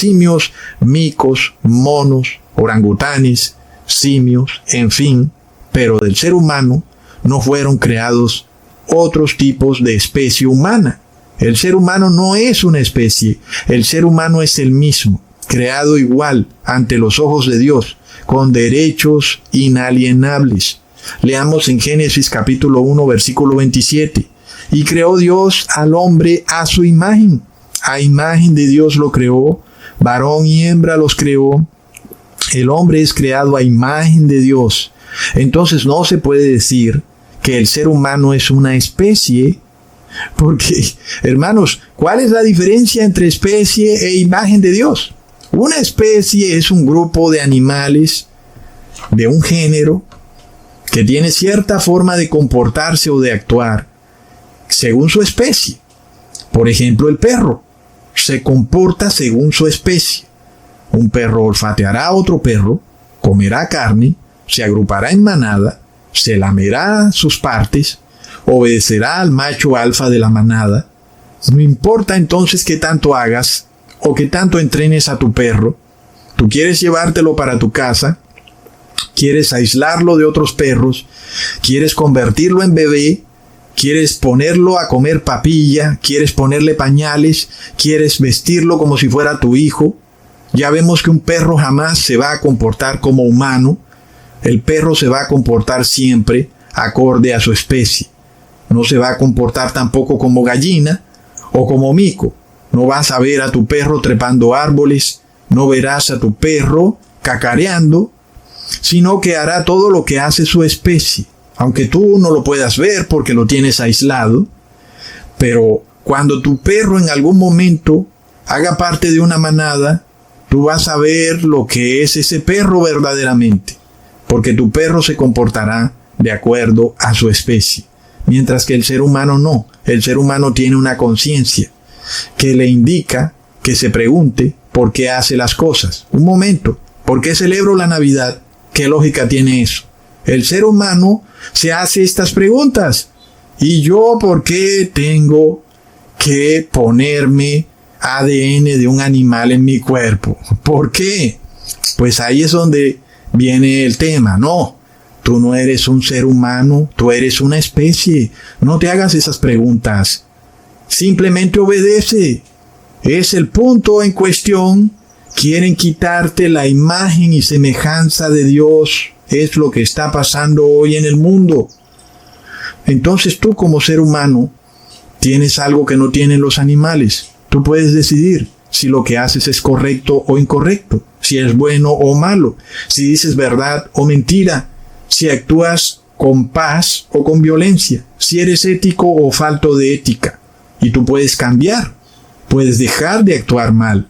simios, micos, monos, orangutanes, simios, en fin, pero del ser humano no fueron creados otros tipos de especie humana. El ser humano no es una especie, el ser humano es el mismo, creado igual ante los ojos de Dios, con derechos inalienables. Leamos en Génesis capítulo 1, versículo 27. Y creó Dios al hombre a su imagen. A imagen de Dios lo creó, varón y hembra los creó. El hombre es creado a imagen de Dios. Entonces no se puede decir que el ser humano es una especie, porque, hermanos, ¿cuál es la diferencia entre especie e imagen de Dios? Una especie es un grupo de animales de un género que tiene cierta forma de comportarse o de actuar según su especie. Por ejemplo, el perro se comporta según su especie. Un perro olfateará a otro perro, comerá carne, se agrupará en manada, se lamerá sus partes, obedecerá al macho alfa de la manada. No importa entonces qué tanto hagas o qué tanto entrenes a tu perro. Tú quieres llevártelo para tu casa, quieres aislarlo de otros perros, quieres convertirlo en bebé, quieres ponerlo a comer papilla, quieres ponerle pañales, quieres vestirlo como si fuera tu hijo. Ya vemos que un perro jamás se va a comportar como humano. El perro se va a comportar siempre acorde a su especie. No se va a comportar tampoco como gallina o como mico. No vas a ver a tu perro trepando árboles, no verás a tu perro cacareando, sino que hará todo lo que hace su especie. Aunque tú no lo puedas ver porque lo tienes aislado, pero cuando tu perro en algún momento haga parte de una manada, tú vas a ver lo que es ese perro verdaderamente, porque tu perro se comportará de acuerdo a su especie, mientras que el ser humano no. El ser humano tiene una conciencia que le indica que se pregunte por qué hace las cosas. Un momento, ¿por qué celebro la Navidad? ¿Qué lógica tiene eso? El ser humano se hace estas preguntas. ¿Y yo por qué tengo que ponerme ADN de un animal en mi cuerpo? ¿Por qué? Pues ahí es donde viene el tema. No, tú no eres un ser humano, tú eres una especie. No te hagas esas preguntas. Simplemente obedece. Es el punto en cuestión. Quieren quitarte la imagen y semejanza de Dios. Es lo que está pasando hoy en el mundo. Entonces tú como ser humano tienes algo que no tienen los animales. Tú puedes decidir si lo que haces es correcto o incorrecto, si es bueno o malo, si dices verdad o mentira, si actúas con paz o con violencia, si eres ético o falto de ética. Y tú puedes cambiar, puedes dejar de actuar mal,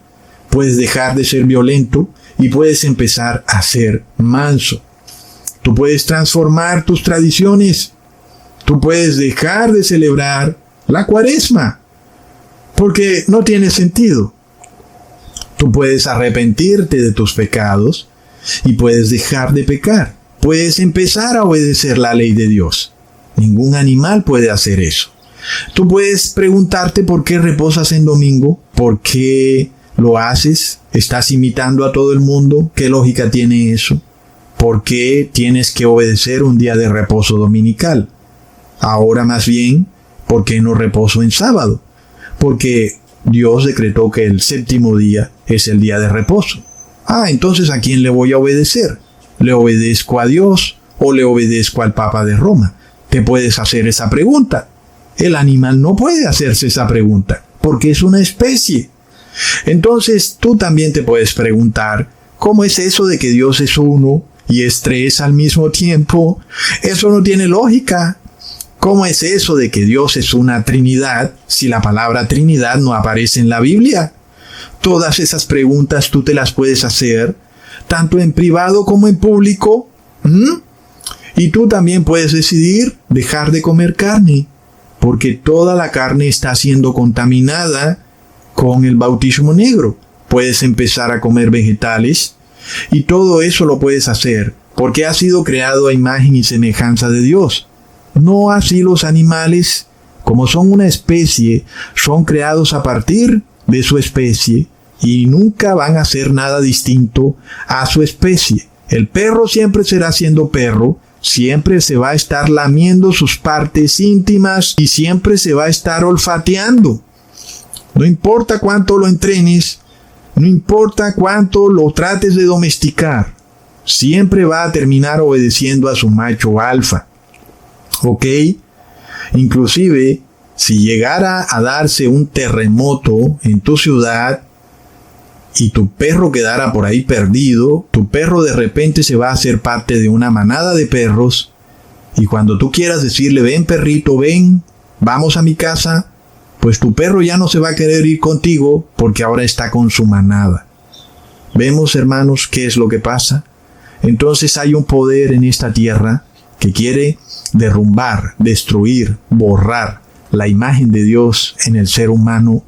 puedes dejar de ser violento y puedes empezar a ser manso. Tú puedes transformar tus tradiciones. Tú puedes dejar de celebrar la Cuaresma, porque no tiene sentido. Tú puedes arrepentirte de tus pecados y puedes dejar de pecar. Puedes empezar a obedecer la ley de Dios. Ningún animal puede hacer eso. Tú puedes preguntarte por qué reposas en domingo, por qué lo haces, estás imitando a todo el mundo, ¿qué lógica tiene eso? ¿Por qué tienes que obedecer un día de reposo dominical? Ahora más bien, ¿por qué no reposo en sábado? Porque Dios decretó que el séptimo día es el día de reposo. Entonces ¿a quién le voy a obedecer? ¿Le obedezco a Dios o le obedezco al Papa de Roma? Te puedes hacer esa pregunta. El animal no puede hacerse esa pregunta, porque es una especie. Entonces tú también te puedes preguntar, ¿cómo es eso de que Dios es uno y es tres al mismo tiempo? Eso no tiene lógica. ¿Cómo es eso de que Dios es una Trinidad si la palabra Trinidad no aparece en la Biblia? Todas esas preguntas tú te las puedes hacer, tanto en privado como en público. Y tú también puedes decidir dejar de comer carne, porque toda la carne está siendo contaminada con el bautismo negro. Puedes empezar a comer vegetales, y todo eso lo puedes hacer, porque has sido creado a imagen y semejanza de Dios. No así los animales, como son una especie, son creados a partir de su especie, y nunca van a hacer nada distinto a su especie. El perro siempre será siendo perro, siempre se va a estar lamiendo sus partes íntimas y siempre se va a estar olfateando. No importa cuánto lo entrenes, no importa cuánto lo trates de domesticar, siempre va a terminar obedeciendo a su macho alfa. ¿Ok? Inclusive, si llegara a darse un terremoto en tu ciudad y tu perro quedara por ahí perdido, tu perro de repente se va a hacer parte de una manada de perros, y cuando tú quieras decirle, ven perrito, ven, vamos a mi casa, pues tu perro ya no se va a querer ir contigo porque ahora está con su manada. ¿Vemos, hermanos, qué es lo que pasa? Entonces hay un poder en esta tierra que quiere derrumbar, destruir, borrar la imagen de Dios en el ser humano,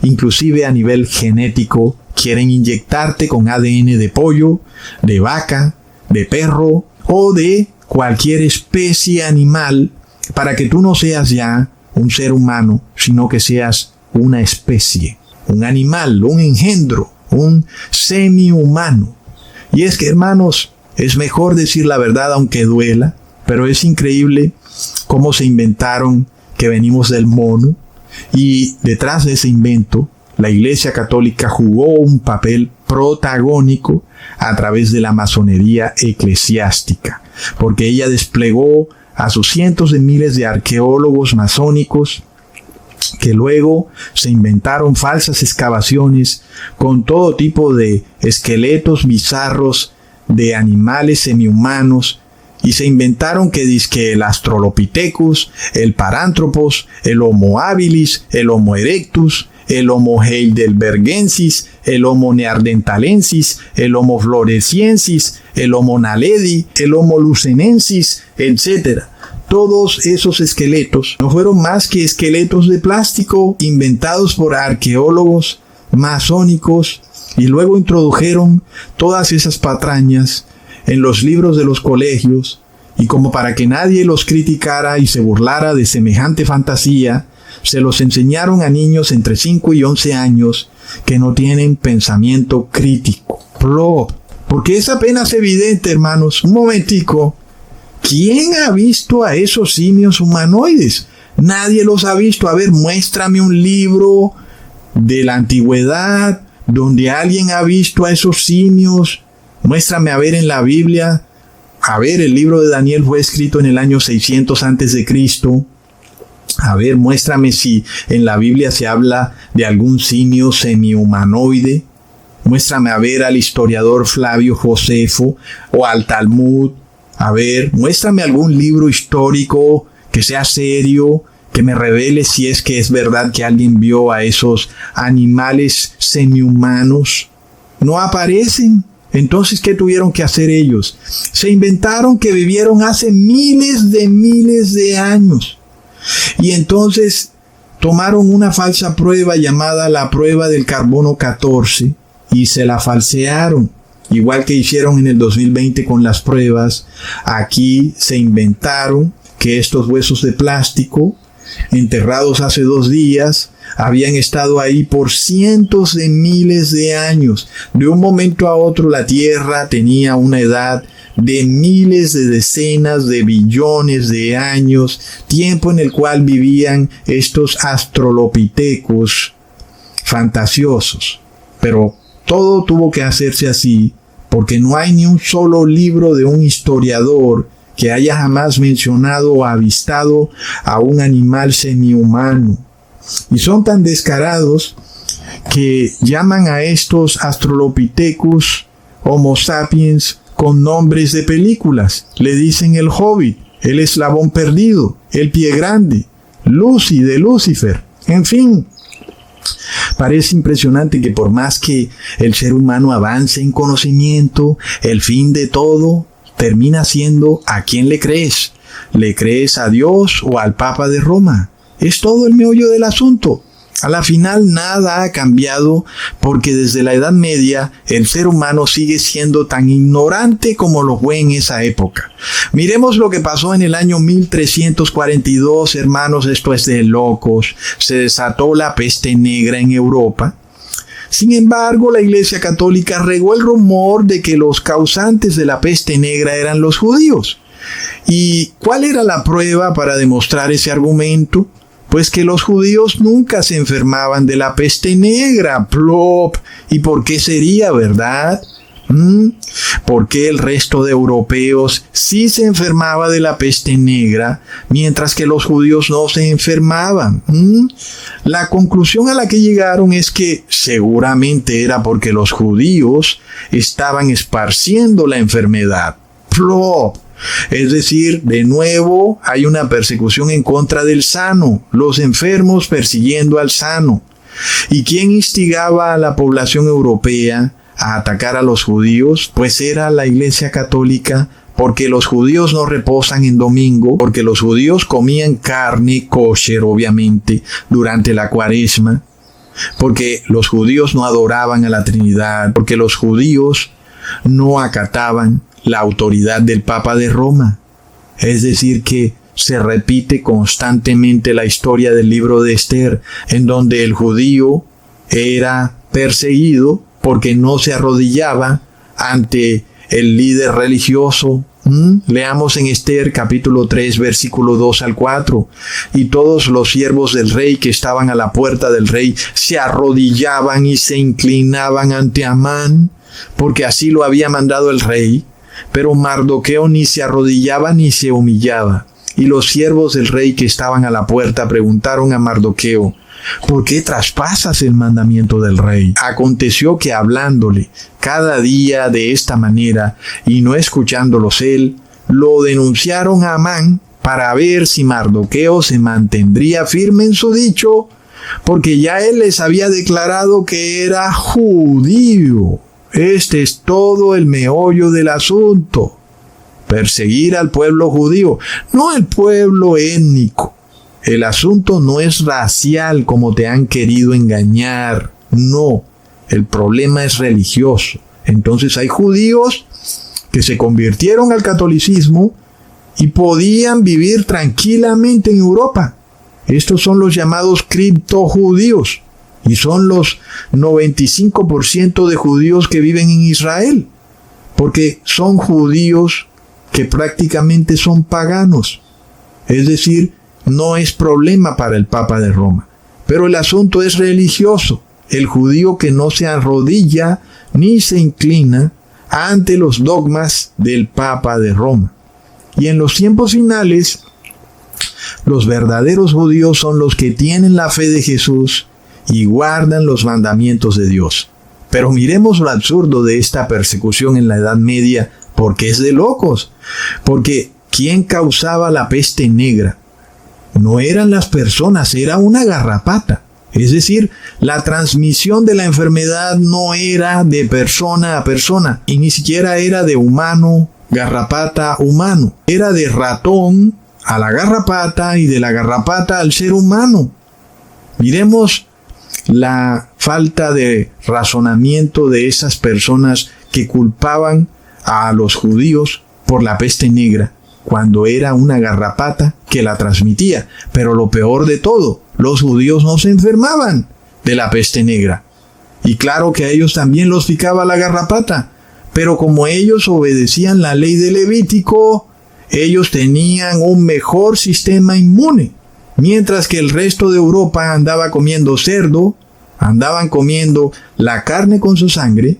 inclusive a nivel genético. Quieren inyectarte con ADN de pollo, de vaca, de perro o de cualquier especie animal para que tú no seas ya un ser humano, sino que seas una especie, un animal, un engendro, un semi-humano. Y es que, hermanos, es mejor decir la verdad aunque duela, pero es increíble cómo se inventaron que venimos del mono, y detrás de ese invento la Iglesia Católica jugó un papel protagónico a través de la masonería eclesiástica, porque ella desplegó a sus cientos de miles de arqueólogos masónicos que luego se inventaron falsas excavaciones con todo tipo de esqueletos bizarros de animales semihumanos, y se inventaron que dizque el Australopithecus, el Paranthropus, el Homo habilis, el Homo erectus, el Homo heidelbergensis, el Homo neanderthalensis, el Homo floresiensis, el Homo naledi, el Homo lucenensis, etc. Todos esos esqueletos no fueron más que esqueletos de plástico inventados por arqueólogos masónicos, y luego introdujeron todas esas patrañas en los libros de los colegios, y como para que nadie los criticara y se burlara de semejante fantasía, se los enseñaron a niños entre 5 y 11 años que no tienen pensamiento crítico. Porque es apenas evidente, hermanos. Un momentico. ¿Quién ha visto a esos simios humanoides? Nadie los ha visto. A ver, muéstrame un libro de la antigüedad donde alguien ha visto a esos simios. Muéstrame a ver en la Biblia. A ver, el libro de Daniel fue escrito en el año 600 antes de Cristo. A ver, muéstrame si en la Biblia se habla de algún simio semihumanoide. Muéstrame a ver al historiador Flavio Josefo o al Talmud. A ver, muéstrame algún libro histórico que sea serio, que me revele si es que es verdad que alguien vio a esos animales semihumanos. No aparecen. Entonces, ¿qué tuvieron que hacer ellos? Se inventaron que vivieron hace miles de años. Y entonces tomaron una falsa prueba llamada la prueba del carbono 14 y se la falsearon. Igual que hicieron en el 2020 con las pruebas, aquí se inventaron que estos huesos de plástico, enterrados hace 2 días, habían estado ahí por cientos de miles de años. De un momento a otro la Tierra tenía una edad de miles de decenas de billones de años, tiempo en el cual vivían estos australopithecus fantasiosos. Pero todo tuvo que hacerse así, porque no hay ni un solo libro de un historiador que haya jamás mencionado o avistado a un animal semihumano. Y son tan descarados que llaman a estos australopithecus Homo sapiens con nombres de películas. Le dicen el Hobbit, el Eslabón Perdido, el Pie Grande, Lucy de Lucifer. En fin, parece impresionante que por más que el ser humano avance en conocimiento, el fin de todo termina siendo ¿a quién le crees? ¿Le crees a Dios o al Papa de Roma? Es todo el meollo del asunto. A la final nada ha cambiado, porque desde la Edad Media el ser humano sigue siendo tan ignorante como lo fue en esa época. Miremos lo que pasó en el año 1342, hermanos, esto es de locos. Se desató la peste negra en Europa. Sin embargo, la Iglesia Católica regó el rumor de que los causantes de la peste negra eran los judíos. ¿Y cuál era la prueba para demostrar ese argumento? Pues que los judíos nunca se enfermaban de la peste negra. ¡Plop! ¿Y por qué sería, verdad? ¿Por qué el resto de europeos sí se enfermaba de la peste negra, mientras que los judíos no se enfermaban? La conclusión a la que llegaron es que seguramente era porque los judíos estaban esparciendo la enfermedad. ¡Plop! Es decir, de nuevo hay una persecución en contra del sano, los enfermos persiguiendo al sano. ¿Y quién instigaba a la población europea a atacar a los judíos? Pues era la Iglesia Católica, porque los judíos no reposan en domingo, porque los judíos comían carne kosher, obviamente, durante la Cuaresma, porque los judíos no adoraban a la Trinidad, porque los judíos no acataban la autoridad del Papa de Roma. Es decir, que se repite constantemente la historia del libro de Esther, en donde el judío era perseguido porque no se arrodillaba ante el líder religioso. Leamos en Esther capítulo 3, versículo 2 al 4. Y todos los siervos del rey que estaban a la puerta del rey se arrodillaban y se inclinaban ante Amán, porque así lo había mandado el rey. Pero Mardoqueo ni se arrodillaba ni se humillaba. Y los siervos del rey que estaban a la puerta preguntaron a Mardoqueo: ¿por qué traspasas el mandamiento del rey? Aconteció que hablándole cada día de esta manera y no escuchándolos él, lo denunciaron a Amán para ver si Mardoqueo se mantendría firme en su dicho, porque ya él les había declarado que era judío. Este es todo el meollo del asunto. Perseguir al pueblo judío, no al pueblo étnico. El asunto no es racial como te han querido engañar. No, el problema es religioso. Entonces hay judíos que se convirtieron al catolicismo y podían vivir tranquilamente en Europa. Estos son los llamados criptojudíos. Y son los 95% de judíos que viven en Israel, porque son judíos que prácticamente son paganos. Es decir, no es problema para el Papa de Roma. Pero el asunto es religioso. El judío que no se arrodilla ni se inclina ante los dogmas del Papa de Roma. Y en los tiempos finales, los verdaderos judíos son los que tienen la fe de Jesús y guardan los mandamientos de Dios. Pero miremos lo absurdo de esta persecución en la Edad Media, porque es de locos. Porque ¿quién causaba la peste negra? No eran las personas, era una garrapata. Es decir, la transmisión de la enfermedad no era de persona a persona, y ni siquiera era de humano, garrapata, humano. Era de ratón a la garrapata y de la garrapata al ser humano. Miremos la falta de razonamiento de esas personas que culpaban a los judíos por la peste negra, cuando era una garrapata que la transmitía. Pero lo peor de todo, los judíos no se enfermaban de la peste negra. Y claro que a ellos también los picaba la garrapata, pero como ellos obedecían la ley de Levítico, ellos tenían un mejor sistema inmune. Mientras que el resto de Europa andaba comiendo cerdo, andaban comiendo la carne con su sangre,